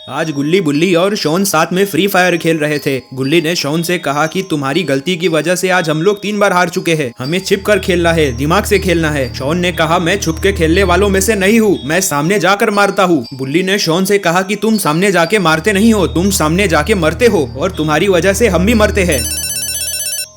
आज गुल्ली बुल्ली और शॉन साथ में फ्री फायर खेल रहे थे। गुल्ली ने शॉन से कहा कि तुम्हारी गलती की वजह से आज हम लोग 3 बार हार चुके हैं, हमें छिप कर खेलना है, दिमाग से खेलना है। शॉन ने कहा मैं छुप के खेलने वालों में से नहीं हूँ, मैं सामने जाकर मारता हूँ। बुल्ली ने शॉन से कहा कि तुम सामने जाके मारते नहीं हो, तुम सामने जाके मरते हो और तुम्हारी वजह से हम भी मरते हैं।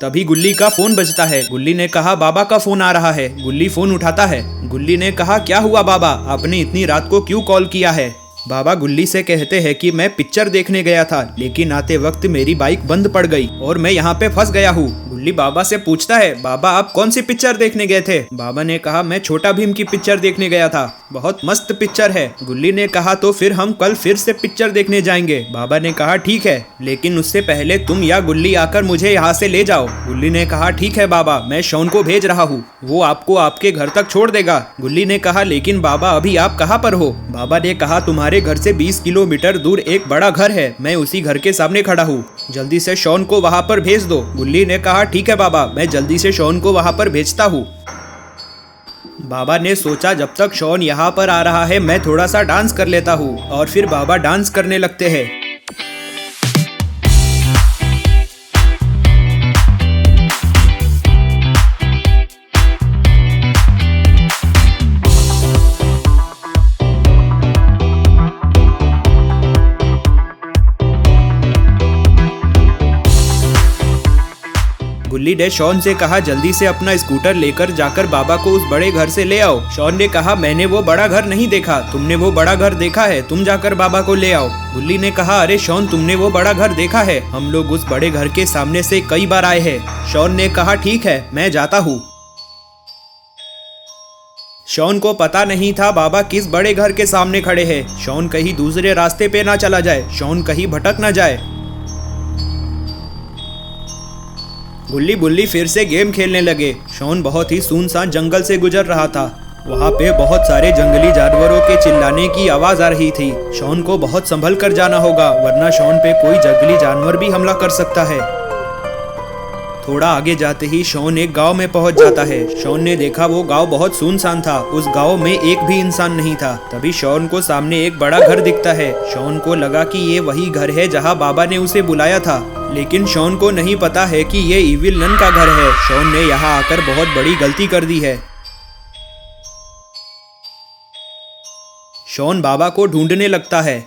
तभी गुल्ली का फोन बजता है। गुल्ली ने कहा बाबा का फोन आ रहा है। गुल्ली फोन उठाता है। गुल्ली ने कहा क्या हुआ बाबा, आपने इतनी रात को क्यों कॉल किया है। बाबा गुल्ली से कहते हैं कि मैं पिक्चर देखने गया था, लेकिन आते वक्त मेरी बाइक बंद पड़ गई और मैं यहाँ पे फंस गया हूँ। गुल्ली बाबा से पूछता है बाबा आप कौन सी पिक्चर देखने गए थे। बाबा ने कहा मैं छोटा भीम की पिक्चर देखने गया था, बहुत मस्त पिक्चर है। गुल्ली ने कहा तो फिर हम कल फिर से पिक्चर देखने जाएंगे। बाबा ने कहा ठीक है, लेकिन उससे पहले तुम या गुल्ली आकर मुझे यहाँ से ले जाओ। गुल्ली ने कहा ठीक है बाबा, मैं शॉन को भेज रहा हूँ, वो आपको आपके घर तक छोड़ देगा। गुल्ली ने कहा लेकिन बाबा अभी आप कहाँ पर हो। बाबा ने कहा तुम्हारे घर से 20 किलोमीटर दूर एक बड़ा घर है, मैं उसी घर के सामने खड़ा हूँ, जल्दी से शॉन को वहाँ पर भेज दो। गुल्ली ने कहा ठीक है बाबा, मैं जल्दी से शॉन को वहाँ पर भेजता हूँ। बाबा ने सोचा जब तक शॉन यहाँ पर आ रहा है मैं थोड़ा सा डांस कर लेता हूँ, और फिर बाबा डांस करने लगते हैं। गुल्ली ने शॉन से कहा जल्दी से अपना स्कूटर लेकर जाकर बाबा को उस बड़े घर से ले आओ। शॉन ने कहा मैंने वो बड़ा घर नहीं देखा, तुमने वो बड़ा घर देखा है, तुम जाकर बाबा को ले आओ। गुल्ली ने कहा अरे शॉन तुमने वो बड़ा घर देखा है, हम लोग उस बड़े घर के सामने से कई बार आए हैं। शॉन ने कहा ठीक है मैं जाता हूँ। शॉन को पता नहीं था बाबा किस बड़े घर के सामने खड़े हैं। शॉन कहीं दूसरे रास्ते पे ना चला जाए, शॉन कहीं भटक ना जाए। गुल्ली बुल्ली फिर से गेम खेलने लगे। शॉन बहुत ही सुनसान जंगल से गुजर रहा था। वहाँ पे बहुत सारे जंगली जानवरों के चिल्लाने की आवाज आ रही थी। शॉन को बहुत संभल कर जाना होगा, वरना शॉन पे कोई जंगली जानवर भी हमला कर सकता है। थोड़ा आगे जाते ही शॉन एक गांव में पहुंच जाता है। शॉन ने देखा वो गांव बहुत सुनसान था, उस गांव में एक भी इंसान नहीं था। तभी शॉन को सामने एक बड़ा घर दिखता है। शॉन को लगा कि ये वही घर है जहां बाबा ने उसे बुलाया था, लेकिन शॉन को नहीं पता है कि ये इविल नन का घर है। शॉन ने यहाँ आकर बहुत बड़ी गलती कर दी है। शॉन बाबा को ढूंढने लगता है।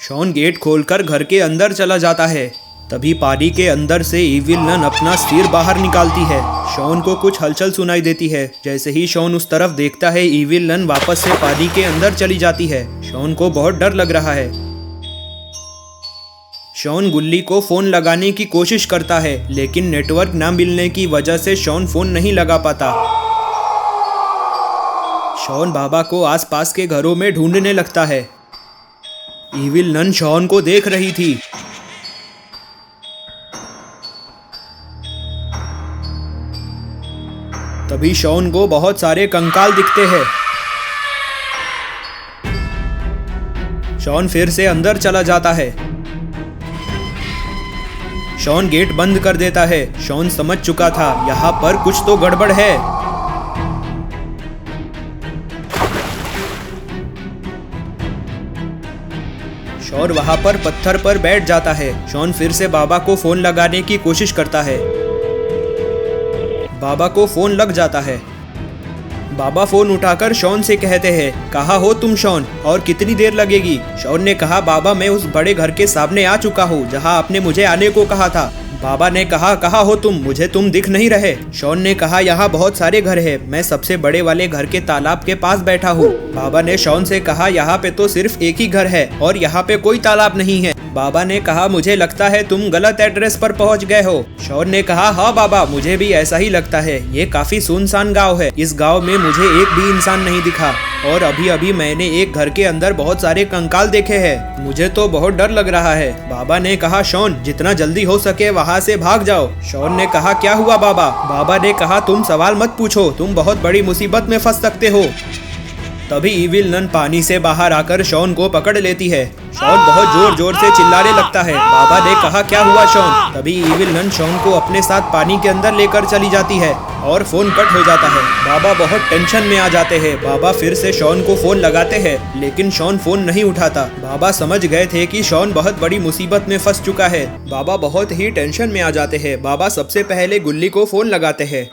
शॉन गेट खोलकर घर के अंदर चला जाता है। तभी पानी के अंदर से इविल नन अपना सिर बाहर निकालती है। शॉन को कुछ हलचल सुनाई देती है। जैसे ही शॉन उस तरफ देखता है इविल नन वापस से पानी के अंदर चली जाती है। शॉन को बहुत डर लग रहा है। शॉन गुल्ली को फोन लगाने की कोशिश करता है, लेकिन नेटवर्क ना मिलने की वजह से शॉन फोन नहीं लगा पाता। शॉन बाबा को आसपास के घरों में ढूंढने लगता है। इविल नन शॉन को देख रही थी। तभी शॉन को बहुत सारे कंकाल दिखते हैं। शॉन फिर से अंदर चला जाता है। शॉन गेट बंद कर देता है। शॉन समझ चुका था यहाँ पर कुछ तो गड़बड़ है। शॉन वहां पर पत्थर पर बैठ जाता है। शॉन फिर से बाबा को फोन लगाने की कोशिश करता है। बाबा को फोन लग जाता है। बाबा फोन उठाकर शॉन से कहते हैं कहाँ हो तुम शॉन, और कितनी देर लगेगी। शॉन ने कहा बाबा मैं उस बड़े घर के सामने आ चुका हूँ जहाँ आपने मुझे आने को कहा था। बाबा ने कहा कहाँ हो तुम, मुझे तुम दिख नहीं रहे। शॉन ने कहा यहाँ बहुत सारे घर हैं, मैं सबसे बड़े वाले घर के तालाब के पास बैठा हूँ। बाबा ने शॉन से कहा यहाँ पे तो सिर्फ एक ही घर है और यहाँ पे कोई तालाब नहीं है। बाबा ने कहा मुझे लगता है तुम गलत एड्रेस पर पहुँच गए हो। शॉन ने कहा हाँ बाबा मुझे भी ऐसा ही लगता है, ये काफी सुनसान गाँव है, इस गाँव में मुझे एक भी इंसान नहीं दिखा और अभी अभी मैंने एक घर के अंदर बहुत सारे कंकाल देखे हैं, मुझे तो बहुत डर लग रहा है। बाबा ने कहा शॉन जितना जल्दी हो सके वहाँ से भाग जाओ। शॉन ने कहा क्या हुआ बाबा। बाबा ने कहा तुम सवाल मत पूछो, तुम बहुत बड़ी मुसीबत में फंस सकते हो। तभी इविल नन पानी से बाहर आकर शॉन को पकड़ लेती है। शॉन बहुत जोर जोर से चिल्लाने लगता है। बाबा ने कहा क्या हुआ शॉन? तभी इविल नन शॉन को अपने साथ पानी के अंदर लेकर चली जाती है और फोन कट हो जाता है। बाबा बहुत टेंशन में आ जाते हैं। बाबा फिर से शॉन को फोन लगाते हैं लेकिन शॉन फोन नहीं उठाता। बाबा समझ गए थे कि शॉन बहुत बड़ी मुसीबत में फंस चुका है। बाबा बहुत ही टेंशन में आ जाते हैं। बाबा सबसे पहले गुल्ली को फोन लगाते हैं।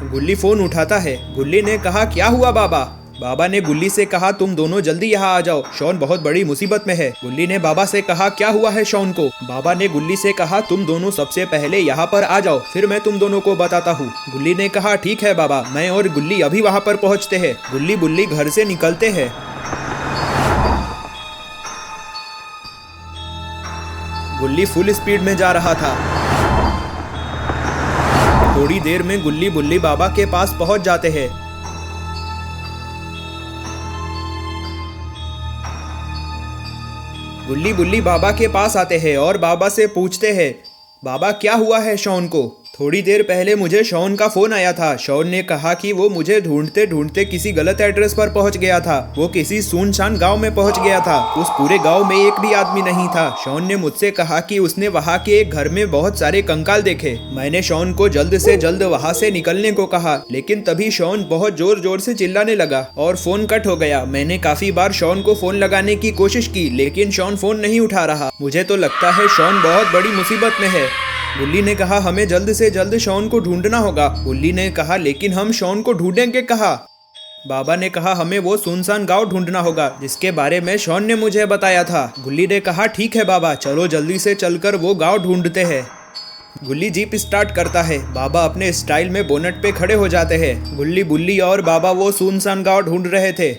गुल्ली फोन उठाता है। गुल्ली ने कहा क्या हुआ बाबा? बाबा ने गुल्ली से कहा तुम दोनों जल्दी यहाँ आ जाओ, शॉन बहुत बड़ी मुसीबत में है। गुल्ली ने बाबा से कहा क्या हुआ है शॉन को? बाबा ने गुल्ली से कहा तुम दोनों सबसे पहले यहाँ पर आ जाओ, फिर मैं तुम दोनों को बताता हूँ। गुल्ली ने कहा ठीक है बाबा, मैं और गुल्ली अभी वहाँ पर पहुँचते हैं। गुल्ली बुल्ली घर से निकलते हैं। गुल्ली फुल स्पीड में जा रहा था। थोड़ी देर में गुल्ली बुल्ली बाबा के पास पहुंच जाते हैं। गुल्ली बुल्ली बाबा के पास आते हैं और बाबा से पूछते हैं बाबा क्या हुआ है शॉन को? थोड़ी देर पहले मुझे शॉन का फोन आया था। शॉन ने कहा कि वो मुझे ढूंढते ढूंढते किसी गलत एड्रेस पर पहुंच गया था। वो किसी सुनसान गांव में पहुंच गया था। उस पूरे गांव में एक भी आदमी नहीं था। शॉन ने मुझसे कहा कि उसने वहां के एक घर में बहुत सारे कंकाल देखे। मैंने शॉन को जल्द से जल्द वहां से निकलने को कहा लेकिन तभी शॉन बहुत जोर जोर से चिल्लाने लगा और फोन कट हो गया। मैंने काफी बार शॉन को फोन लगाने की कोशिश की लेकिन शॉन फोन नहीं उठा रहा। मुझे तो लगता है शॉन बहुत बड़ी मुसीबत में है। गुल्ली ने कहा हमें जल्द से जल्द शॉन को ढूंढना होगा। गुल्ली ने कहा लेकिन हम शॉन को ढूंढेंगे कहाँ? बाबा ने कहा हमें वो सुनसान गांव ढूंढना होगा जिसके बारे में शॉन ने मुझे बताया था। गुल्ली ने कहा ठीक है बाबा, चलो जल्दी से चलकर वो गांव ढूंढते हैं। गुल्ली जीप स्टार्ट करता है। बाबा अपने स्टाइल में बोनट पे खड़े हो जाते हैं। गुल्ली बुल्ली और बाबा वो सुनसान गांव ढूंढ रहे थे।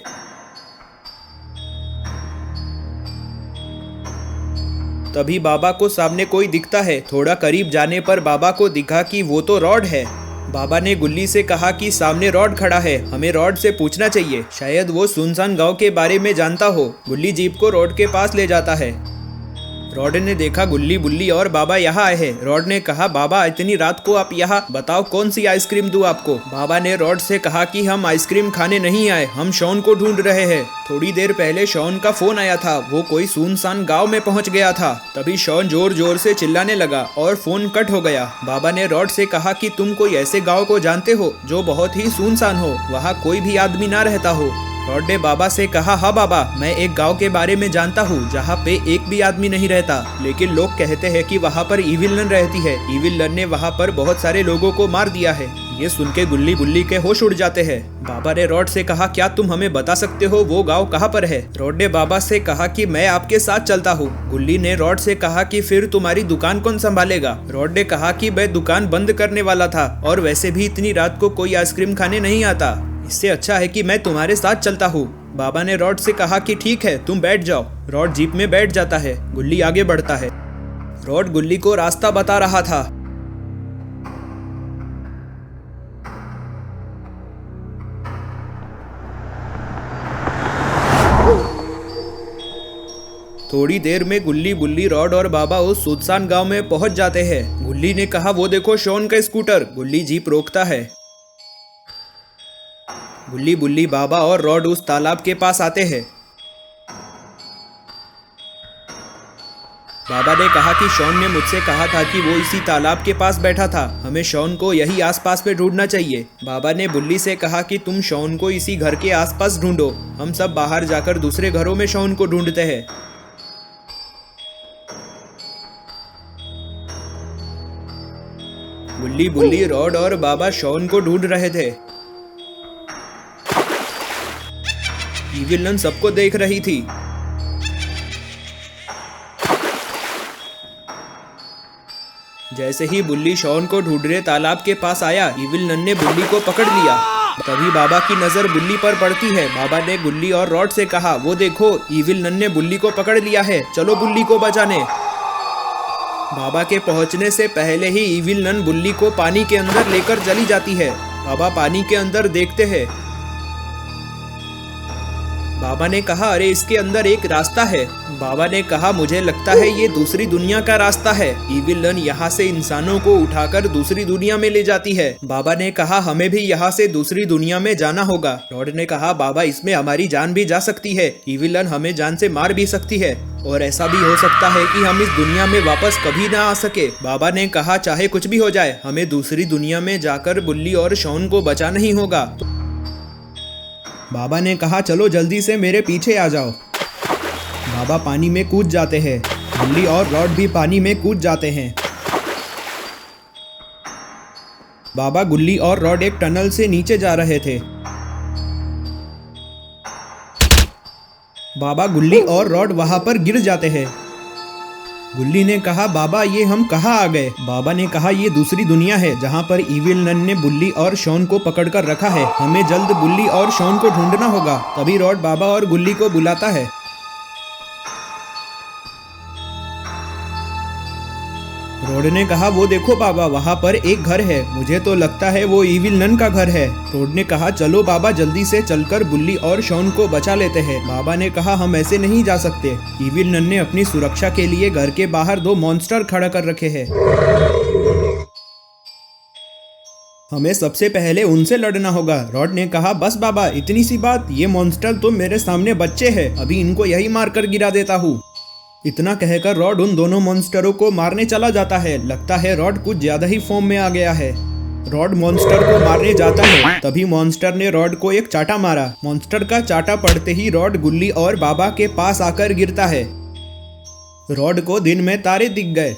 तभी बाबा को सामने कोई दिखता है। थोड़ा करीब जाने पर बाबा को दिखा कि वो तो रॉड है। बाबा ने गुल्ली से कहा कि सामने रॉड खड़ा है, हमें रॉड से पूछना चाहिए, शायद वो सुनसान गांव के बारे में जानता हो। गुल्ली जीप को रॉड के पास ले जाता है। रॉड ने देखा गुल्ली बुल्ली और बाबा यहाँ आए हैं। रॉड ने कहा बाबा इतनी रात को आप यहाँ, बताओ कौन सी आइसक्रीम दूं आपको? बाबा ने रॉड से कहा कि हम आइसक्रीम खाने नहीं आए, हम शॉन को ढूंढ रहे हैं। थोड़ी देर पहले शॉन का फोन आया था, वो कोई सुनसान गांव में पहुंच गया था। तभी शॉन जोर जोर से चिल्लाने लगा और फोन कट हो गया। बाबा ने रॉड से कहा कि तुम कोई ऐसे गाँव को जानते हो जो बहुत ही सुनसान हो, वहाँ कोई भी आदमी ना रहता हो? रॉड ने बाबा से कहा हाँ बाबा, मैं एक गांव के बारे में जानता हूँ जहाँ पे एक भी आदमी नहीं रहता, लेकिन लोग कहते हैं कि वहाँ पर इविल नन रहती है। इविल नन ने वहाँ पर बहुत सारे लोगों को मार दिया है। ये सुन के गुल्ली बुल्ली के होश उड़ जाते हैं। बाबा ने रॉड से कहा क्या तुम हमें बता सकते हो वो गाँव कहाँ पर है? रॉड ने बाबा से कहा कि मैं आपके साथ चलता हूँ। गुल्ली ने रॉड से कहा कि फिर तुम्हारी दुकान कौन संभालेगा? रॉड ने कहा कि मैं दुकान बंद करने वाला था और वैसे भी इतनी रात को कोई आइसक्रीम खाने नहीं आता, इससे अच्छा है कि मैं तुम्हारे साथ चलता हूँ। बाबा ने रॉड से कहा कि ठीक है तुम बैठ जाओ। रॉड जीप में बैठ जाता है। गुल्ली आगे बढ़ता है। रॉड गुल्ली को रास्ता बता रहा था। थोड़ी देर में गुल्ली बुल्ली रॉड और बाबा उस सुनसान गांव में पहुंच जाते हैं। गुल्ली ने कहा वो देखो शॉन का स्कूटर। गुल्ली जीप रोकता है। गुल्ली बुल्ली बाबा और रॉड उस तालाब के पास आते हैं। बाबा ने कहा कि शॉन ने मुझसे कहा था कि वो इसी तालाब के पास बैठा था, हमें शॉन को यही आसपास में ढूंढना चाहिए। बाबा ने बुल्ली से कहा कि तुम शॉन को इसी घर के आसपास ढूंढो, हम सब बाहर जाकर दूसरे घरों में शॉन को ढूंढते हैं। गुल्ली बुल्ली रॉड और बाबा शॉन को ढूंढ रहे थे। इविल नन सबको देख रही थी। जैसे ही बुल्ली शॉन को ढूंढने तालाब के पास आया, इविल नन ने बुल्ली को पकड़ लिया। तभी बाबा की नजर बुल्ली पर पड़ती है। बाबा ने गुल्ली और रॉड से कहा वो देखो इविल नन ने बुल्ली को पकड़ लिया है, चलो बुल्ली को बचाने। बाबा के पहुंचने से पहले ही इविल नन बुल्ली को पानी के अंदर लेकर चली जाती है। बाबा पानी के अंदर देखते हैं। बाबा ने कहा अरे इसके अंदर एक रास्ता है। बाबा ने कहा मुझे लगता है ये दूसरी दुनिया का रास्ता है। इविल नन यहाँ से इंसानों को उठाकर दूसरी दुनिया में ले जाती है। बाबा ने कहा हमें भी यहाँ से दूसरी दुनिया में जाना होगा। रॉड ने कहा बाबा इसमें हमारी जान भी जा सकती है, इविल नन हमें जान से मार भी सकती है और ऐसा भी हो सकता है कि हम इस दुनिया में वापस कभी ना आ सके। बाबा ने कहा चाहे कुछ भी हो जाए हमें दूसरी दुनिया में जाकर बुल्ली और शॉन को बचाना ही होगा। बाबा ने कहा चलो जल्दी से मेरे पीछे आ जाओ। बाबा पानी में कूद जाते हैं। बुल्ली और रॉड भी पानी में कूद जाते हैं। बाबा गुल्ली और रॉड एक टनल से नीचे जा रहे थे। बाबा गुल्ली और रॉड वहां पर गिर जाते हैं। गुल्ली ने कहा बाबा ये हम कहाँ आ गए। बाबा ने कहा ये दूसरी दुनिया है जहाँ पर इविल नन ने बुल्ली और शॉन को पकड़कर रखा है। हमें जल्द बुल्ली और शॉन को ढूंढना होगा। तभी रॉड बाबा और गुल्ली को बुलाता है। रॉड ने कहा वो देखो बाबा वहाँ पर एक घर है, मुझे तो लगता है वो इविल नन का घर है। रॉड ने कहा चलो बाबा जल्दी से चलकर बुल्ली और शॉन को बचा लेते हैं। बाबा ने कहा हम ऐसे नहीं जा सकते। इविल नन ने अपनी सुरक्षा के लिए घर के बाहर 2 मॉन्स्टर खड़ा कर रखे हैं। हमें सबसे पहले उनसे लड़ना होगा। रॉड ने कहा बस बाबा इतनी सी बात, ये मॉन्स्टर तो मेरे सामने बच्चे हैं, अभी इनको यही मारकर गिरा देता हूँ। इतना कहकर रॉड उन दोनों मॉन्स्टरों को मारने चला जाता है। लगता है रॉड कुछ ज्यादा ही फॉर्म में आ गया है। रॉड मॉन्स्टर को मारने जाता है, तभी मॉन्स्टर ने रॉड को एक चाटा मारा। मॉन्स्टर का चाटा पड़ते ही रॉड गुल्ली और बाबा के पास आकर गिरता है। रॉड को दिन में तारे दिख गए।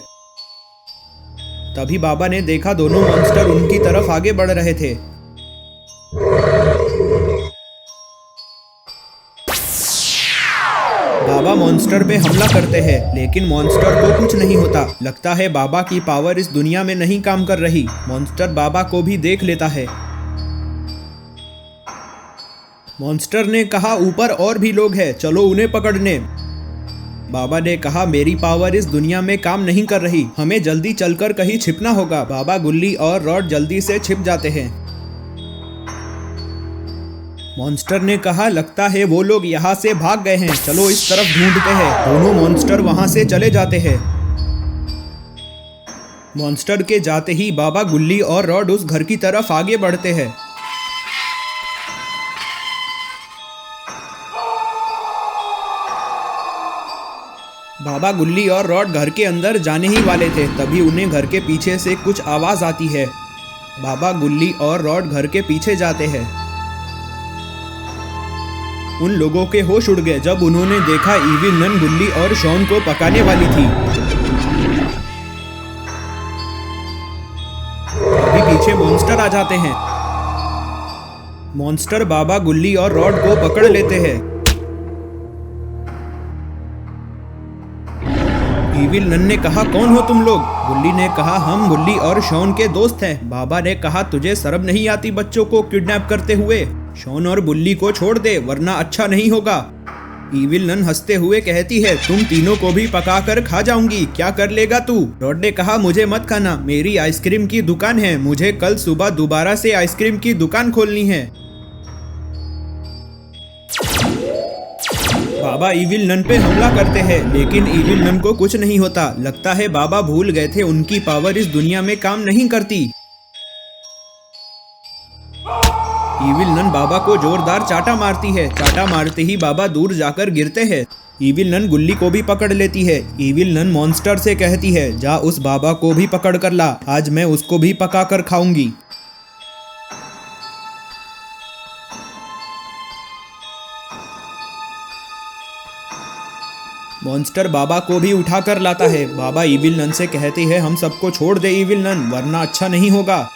तभी बाबा ने देखा दोनों मॉन्स्टर उनकी तरफ आगे बढ़ रहे थे। बाबा मॉन्स्टर पे हमला करते हैं, लेकिन मॉन्स्टर को कुछ नहीं होता। लगता है बाबा की पावर इस दुनिया में नहीं काम कर रही। मॉन्स्टर बाबा को भी देख लेता है। मॉन्स्टर ने कहा ऊपर और भी लोग हैं, चलो उन्हें पकड़ने। बाबा ने कहा मेरी पावर इस दुनिया में काम नहीं कर रही, हमें जल्दी चलकर कहीं छिपना होगा। बाबा गुल्ली और रॉड जल्दी से छिप जाते हैं। मॉन्स्टर ने कहा लगता है वो लोग यहाँ से भाग गए हैं, चलो इस तरफ ढूंढते हैं। दोनों मॉन्स्टर वहां से चले जाते हैं। मॉन्स्टर के जाते ही बाबा गुल्ली और रॉड उस घर की तरफ आगे बढ़ते हैं। बाबा गुल्ली और रॉड घर के अंदर जाने ही वाले थे, तभी उन्हें घर के पीछे से कुछ आवाज आती है। बाबा गुल्ली और रॉड घर के पीछे जाते हैं। उन लोगों के होश उड़ गए जब उन्होंने देखा इविल नन गुल्ली और शॉन को पकाने वाली थी। अभी पीछे मॉन्स्टर आ जाते हैं। मॉन्स्टर बाबा गुल्ली और रॉड को पकड़ लेते हैं। इविल नन ने कहा कौन हो तुम लोग। गुल्ली ने कहा हम गुल्ली और शॉन के दोस्त हैं। बाबा ने कहा तुझे शर्म नहीं आती बच्चों को किडनैप करते हुए। शॉन और बुल्ली को छोड़ दे वरना अच्छा नहीं होगा। इविल नन हंसते हुए कहती है तुम तीनों को भी पका कर खा जाऊंगी, क्या कर लेगा तू। रॉड ने कहा मुझे मत खाना, मेरी आइसक्रीम की दुकान है, मुझे कल सुबह दोबारा से आइसक्रीम की दुकान खोलनी है। बाबा इविल नन पे हमला करते हैं, लेकिन इविल नन को कुछ नहीं होता। लगता है बाबा भूल गए थे उनकी पावर इस दुनिया में काम नहीं करती। इविल नन बाबा को जोरदार चाटा मारती है। चाटा मारते ही बाबा दूर जाकर गिरते हैं। इविल नन गुल्ली को भी पकड़ लेती है। इविल नन मॉन्स्टर से कहती है जा उस बाबा को भी पकड़ कर ला, आज मैं उसको भी पका कर खाऊंगी। मॉन्स्टर बाबा को भी उठा कर लाता है। बाबा इविल नन से कहते हैं हम सबको छोड़ दे इविल नन वरना अच्छा नहीं होगा।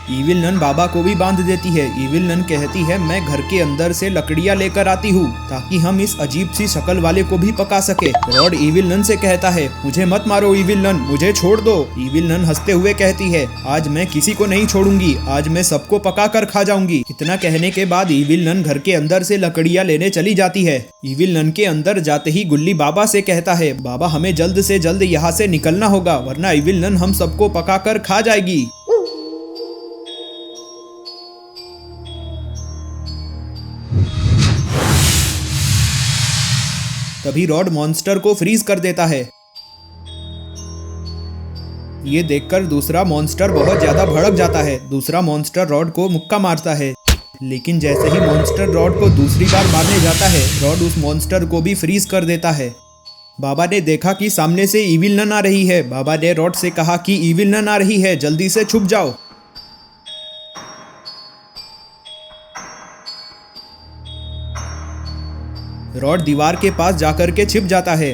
इविल नन बाबा को भी बांध देती है। इविल नन कहती है मैं घर के अंदर से लकड़ियां लेकर आती हूँ ताकि हम इस अजीब सी शक्ल वाले को भी पका सके। रॉड इविल नन से कहता है मुझे मत मारो इविल नन, मुझे छोड़ दो। इविल नन हंसते हुए कहती है आज मैं किसी को नहीं छोड़ूंगी, आज मैं सबको पका कर खा जाऊंगी। इतना कहने के बाद इविल नन घर के अंदर से लकड़ियां लेने चली जाती है। इविल नन के अंदर जाते ही गुल्ली बाबा से कहता है बाबा हमें जल्द से जल्द यहाँ से निकलना होगा वरना इविल नन हम सबको पका कर खा जाएगी। तभी रॉड मॉन्स्टर को फ्रीज कर देता है। ये देखकर दूसरा मॉन्स्टर बहुत ज्यादा भड़क जाता है। दूसरा मॉन्स्टर रॉड को मुक्का मारता है, लेकिन जैसे ही मॉन्स्टर रॉड को दूसरी बार मारने जाता है, रॉड उस मॉन्स्टर को भी फ्रीज कर देता है। बाबा ने देखा कि सामने से इविल नन आ रही है। बाबा ने रॉड से कहा कि इविल नन आ रही है, जल्दी से छुप जाओ। रॉड दीवार के पास जाकर के छिप जाता है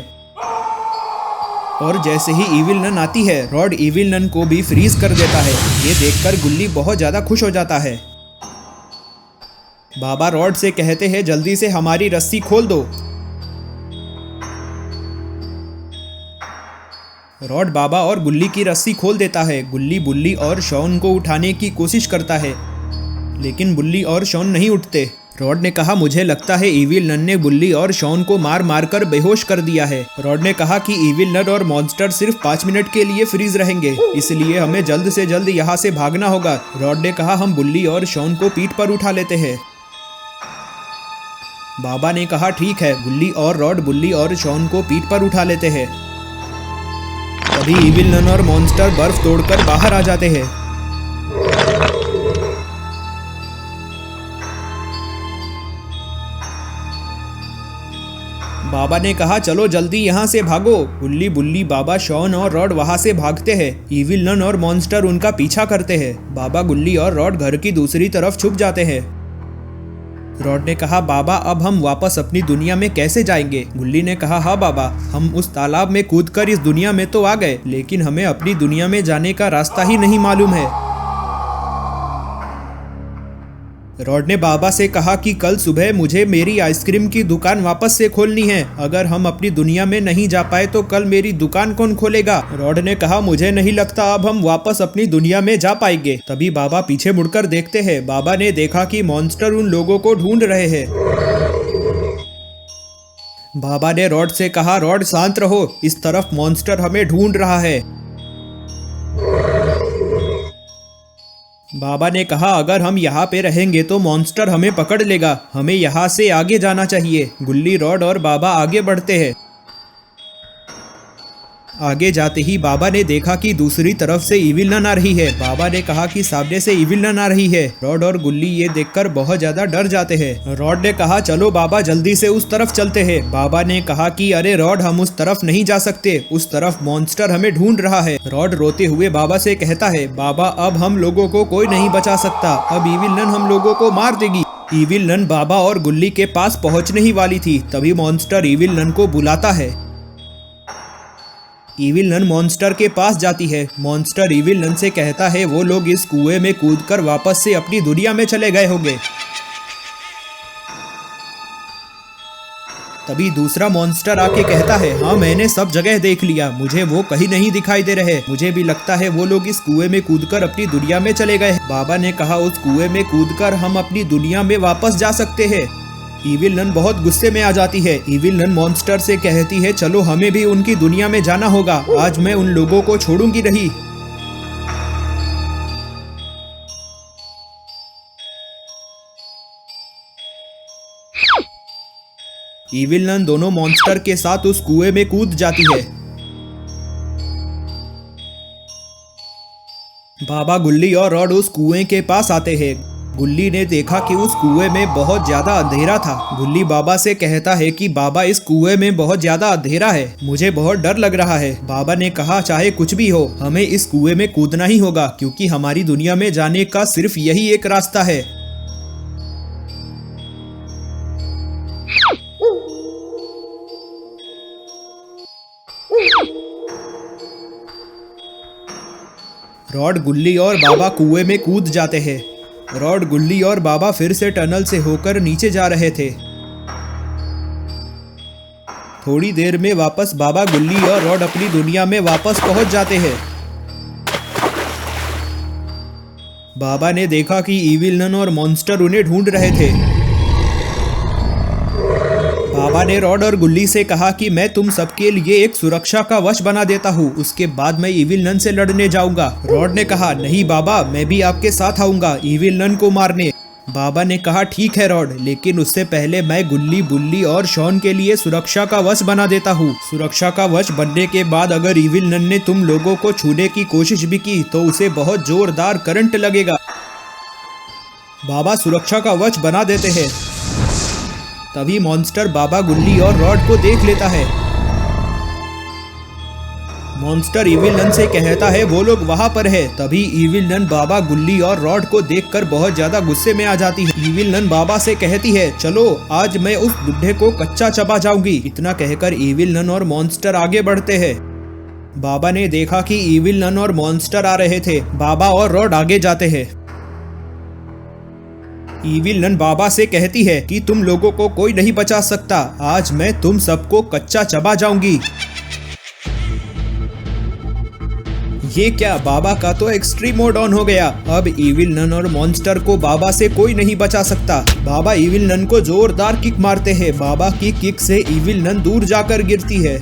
और जैसे ही इविल नन आती है, रॉड इविल नन को भी फ्रीज कर देता है। ये देखकर गुल्ली बहुत ज्यादा खुश हो जाता है। बाबा रॉड से कहते हैं जल्दी से हमारी रस्सी खोल दो। रॉड बाबा और गुल्ली की रस्सी खोल देता है। गुल्ली बुल्ली और शॉन को उठाने की कोशिश करता है, लेकिन बुल्ली और शॉन नहीं उठते। रॉड ने कहा मुझे लगता है इविल नन ने बुल्ली और शॉन को मार मार कर बेहोश कर दिया है। रॉड ने कहा कि इविल नन और मॉन्स्टर सिर्फ 5 मिनट के लिए फ्रीज रहेंगे, इसलिए हमें जल्द से जल्द यहाँ से भागना होगा। रॉड ने कहा हम बुल्ली और शॉन को पीठ पर उठा लेते हैं। बाबा ने कहा ठीक है। गुल्ली और रॉड बुल्ली और शॉन को पीठ पर उठा लेते हैं। तभी इविल नन और मॉन्स्टर बर्फ तोड़कर बाहर आ जाते हैं। बाबा ने कहा चलो जल्दी यहाँ से भागो। गुल्ली बुल्ली बाबा शॉन और रॉड वहां से भागते हैं। इविल नन और मॉन्स्टर उनका पीछा करते हैं। बाबा गुल्ली और रॉड घर की दूसरी तरफ छुप जाते हैं। रॉड ने कहा बाबा अब हम वापस अपनी दुनिया में कैसे जाएंगे। गुल्ली ने कहा हाँ बाबा, हम उस तालाब में कूदकर इस दुनिया में तो आ गए, लेकिन हमें अपनी दुनिया में जाने का रास्ता ही नहीं मालूम है। रॉड ने बाबा से कहा कि कल सुबह मुझे मेरी आइसक्रीम की दुकान वापस से खोलनी है। अगर हम अपनी दुनिया में नहीं जा पाए तो कल मेरी दुकान कौन खोलेगा। रॉड ने कहा मुझे नहीं लगता अब हम वापस अपनी दुनिया में जा पाएंगे। तभी बाबा पीछे मुड़कर देखते हैं। बाबा ने देखा कि मॉन्स्टर उन लोगों को ढूंढ रहे हैं। बाबा ने रॉड से कहा रॉड शांत रहो, इस तरफ मॉन्स्टर हमें ढूंढ रहा है। बाबा ने कहा अगर हम यहाँ पे रहेंगे तो मॉन्स्टर हमें पकड़ लेगा, हमें यहाँ से आगे जाना चाहिए। गुल्ली रॉड और बाबा आगे बढ़ते हैं। आगे जाते ही बाबा ने देखा कि दूसरी तरफ से इविल नन आ रही है। बाबा ने कहा कि सामने से इविल नन आ रही है। रॉड और गुल्ली ये देखकर बहुत ज्यादा डर जाते हैं। रॉड ने कहा चलो बाबा जल्दी से उस तरफ चलते हैं। बाबा ने कहा कि अरे रॉड हम उस तरफ नहीं जा सकते, उस तरफ मॉन्स्टर हमें ढूंढ रहा है। रॉड रोते हुए बाबा से कहता है बाबा अब हम लोगों को कोई नहीं बचा सकता, अब इविल नन हम लोगों को मार देगी। इविल नन बाबा और गुल्ली के पास पहुंचने ही वाली थी, तभी मॉन्स्टर इविल नन को बुलाता है। इविल नन मॉन्स्टर के पास जाती है। मॉन्स्टर इविल नन से कहता है वो लोग इस कुएं में कूदकर वापस से अपनी दुनिया में चले गए होंगे। तभी दूसरा मॉन्स्टर आके कहता है हाँ मैंने सब जगह देख लिया, मुझे वो कहीं नहीं दिखाई दे रहे। मुझे भी लगता है वो लोग इस कुएं में कूदकर अपनी दुनिया में चले गए। बाबा ने कहा उस कुएं में कूदकर हम अपनी दुनिया में वापस जा सकते हैं। इविल नन बहुत गुस्से में आ जाती है। इविल नन मॉन्स्टर से कहती है चलो हमें भी उनकी दुनिया में जाना होगा, आज मैं उन लोगों को छोड़ूंगी नहीं। इविल नन दोनों मॉन्स्टर के साथ उस कुएं में कूद जाती है। बाबा गुल्ली और रॉड उस कुएं के पास आते हैं। गुल्ली ने देखा कि उस कुएं में बहुत ज्यादा अंधेरा था। गुल्ली बाबा से कहता है कि बाबा इस कुएं में बहुत ज्यादा अंधेरा है, मुझे बहुत डर लग रहा है। बाबा ने कहा चाहे कुछ भी हो हमें इस कुएं में कूदना ही होगा, क्योंकि हमारी दुनिया में जाने का सिर्फ यही एक रास्ता है। रॉड गुल्ली और बाबा कुएं में कूद जाते हैं। रॉड गुल्ली और बाबा फिर से टनल से होकर नीचे जा रहे थे। थोड़ी देर में वापस बाबा गुल्ली और रॉड अपनी दुनिया में वापस पहुंच जाते हैं। बाबा ने देखा कि इविल नन और मॉन्स्टर उन्हें ढूंढ रहे थे। बाबा ने रॉड और गुल्ली से कहा कि मैं तुम सबके लिए एक सुरक्षा का वश बना देता हूँ, उसके बाद मैं इविल नन से लड़ने जाऊंगा। रॉड ने कहा नहीं बाबा, मैं भी आपके साथ आऊंगा इविल नन को मारने। बाबा ने कहा ठीक है रॉड, लेकिन उससे पहले मैं गुल्ली, बुल्ली और शॉन के लिए सुरक्षा का वश बना देता हूँ। सुरक्षा का वश बनने के बाद अगर इविल नन ने तुम लोगों को छूने की कोशिश भी की तो उसे बहुत जोरदार करंट लगेगा। बाबा सुरक्षा का वश बना देते हैं। तभी मॉन्स्टर बाबा, गुल्ली और रॉड को देख लेता है। मॉन्स्टर इविल नन से कहता है वो लोग वहां पर है। तभी इविल नन बाबा, गुल्ली और रॉड को देखकर बहुत ज्यादा गुस्से में आ जाती है। इविल नन बाबा से कहती है चलो आज मैं उस बुढ़े को कच्चा चबा जाऊंगी। इतना कहकर इविल नन और मॉन्स्टर आगे बढ़ते हैं। बाबा ने देखा कि इविल नन और मॉन्स्टर आ रहे थे। बाबा और रॉड आगे जाते हैं। इविल नन बाबा से कहती है कि तुम लोगों को कोई नहीं बचा सकता, आज मैं तुम सबको कच्चा चबा जाऊंगी। ये क्या, बाबा का तो एक्सट्रीम मोड ऑन हो गया। अब इविल नन और मॉन्स्टर को बाबा से कोई नहीं बचा सकता। बाबा इविल नन को जोरदार किक मारते हैं। बाबा की किक से इविल नन दूर जाकर गिरती है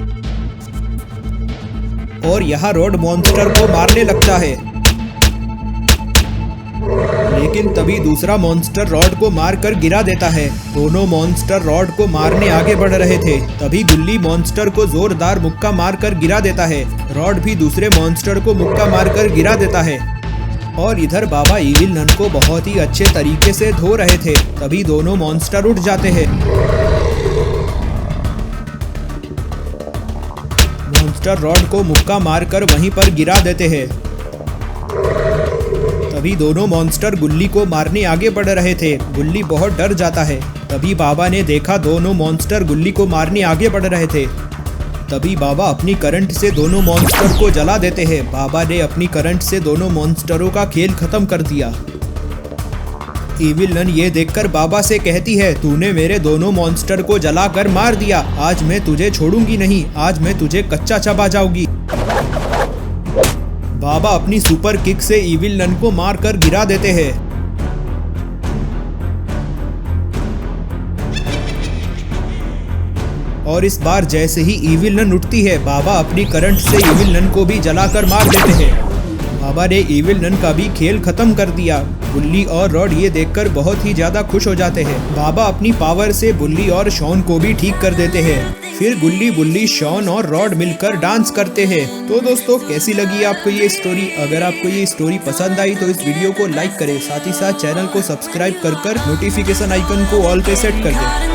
और यहाँ रॉड मॉन्स्टर को मारने लगता है, लेकिन तभी दूसरा मॉन्स्टर रॉड को मारकर गिरा देता है। दोनों मॉन्स्टर रॉड को मारने आगे बढ़ रहे थे। तभी गुल्ली मॉन्स्टर को जोरदार मुक्का मारकर गिरा देता है। रॉड भी दूसरे मॉन्स्टर को मुक्का मारकर गिरा देता है। और इधर बाबा इविल नन को बहुत ही अच्छे तरीके से धो रहे थे। तभी दोनों मॉन्स्टर उठ जाते हैं। मॉन्स्टर रॉड को मुक्का मारकर वहीं पर गिरा देते हैं। तभी दोनों मॉन्स्टर गुल्ली को मारने आगे बढ़ रहे थे। गुल्ली बहुत डर जाता है। तभी बाबा ने देखा दोनों मॉन्स्टर गुल्ली को मारने आगे बढ़ रहे थे। तभी बाबा अपनी करंट से दोनों मॉन्स्टर को जला देते हैं। बाबा ने अपनी करंट से दोनों मॉन्स्टरों का खेल खत्म कर दिया। इविल नन ये देखकर बाबा से कहती है तूने मेरे दोनों मॉन्स्टर को जलाकर मार दिया, आज मैं तुझे छोड़ूंगी नहीं, आज मैं तुझे कच्चा चबा जाऊंगी। बाबा अपनी सुपर किक से इविल नन को मारकर गिरा देते हैं। और इस बार जैसे ही इविल नन उठती है, बाबा अपनी करंट से इविल नन को भी जलाकर मार देते हैं। बाबा ने इविल नन का भी खेल खत्म कर दिया। बुल्ली और रॉड ये देखकर बहुत ही ज्यादा खुश हो जाते हैं। बाबा अपनी पावर से बुल्ली और शॉन को भी ठीक कर देते हैं। फिर गुल्ली, बुल्ली, शॉन और रॉड मिलकर डांस करते हैं। तो दोस्तों कैसी लगी आपको ये स्टोरी? अगर आपको ये स्टोरी पसंद आई तो इस वीडियो को लाइक करें, साथ ही साथ चैनल को सब्सक्राइब कर नोटिफिकेशन आइकन को ऑल पे सेट कर दें।